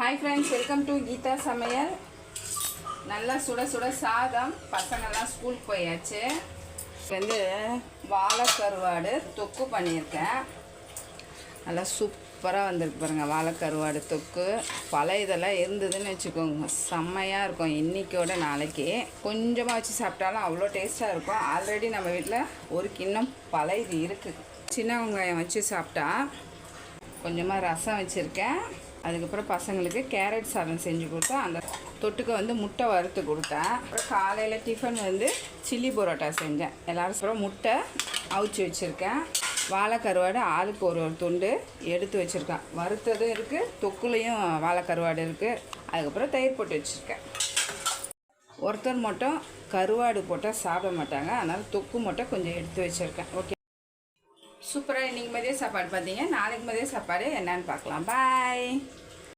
Hi friends, welcome to Geetha Samayal. நல்லா சுட சுட சாதம். பசங்கள்லாம் ஸ்கூலுக்கு போயாச்சு. வந்து வாழை கருவாடு தொக்கு பண்ணியிருக்கேன். நல்லா சூப்பராக வந்திருக்கு பாருங்கள். வாழை கருவாடு தொக்கு பழைய இதெல்லாம் இருந்ததுன்னு வச்சுக்கோங்க, செம்மையாக இருக்கும். இன்றைக்கோட நாளைக்கு கொஞ்சமாக வச்சு சாப்பிட்டாலும் அவ்வளோ டேஸ்ட்டாக இருக்கும். ஆல்ரெடி நம்ம வீட்டில் ஒரு கிண்ணம் பழைய இது இருக்குது. சின்ன வெங்காயம் வச்சு சாப்பிட்டா. கொஞ்சமாக ரசம் வச்சுருக்கேன். அதுக்கப்புறம் பசங்களுக்கு கேரட் சாதம் செஞ்சு கொடுத்தேன். அந்த தொட்டுக்க வந்து முட்டை வறுத்து கொடுத்தேன். அப்புறம் காலையில் டிஃபன் வந்து சில்லி பரோட்டா செஞ்சேன் எல்லோரும். அப்புறம் முட்டை அவிச்சு வச்சுருக்கேன். வாழை கருவாடு ஆளுக்கு ஒரு துண்டு எடுத்து வச்சுருக்கேன். வறுத்ததும் இருக்குது, தொக்குலையும் வாழை கருவாடு இருக்குது. அதுக்கப்புறம் தயிர் போட்டு வச்சுருக்கேன். ஒருத்தர் மட்டும் கருவாடு போட்டால் சாப்பிட மாட்டாங்க, அதனால் தொக்கு மட்டும் கொஞ்சம் எடுத்து வச்சுருக்கேன். ஓகே, சூப்பராக. இன்றைக்கி மதிய சாப்பாடு பார்த்தீங்க. நாளைக்கு மதிய சாப்பாடு என்னன்னு பார்க்கலாம். பாய்.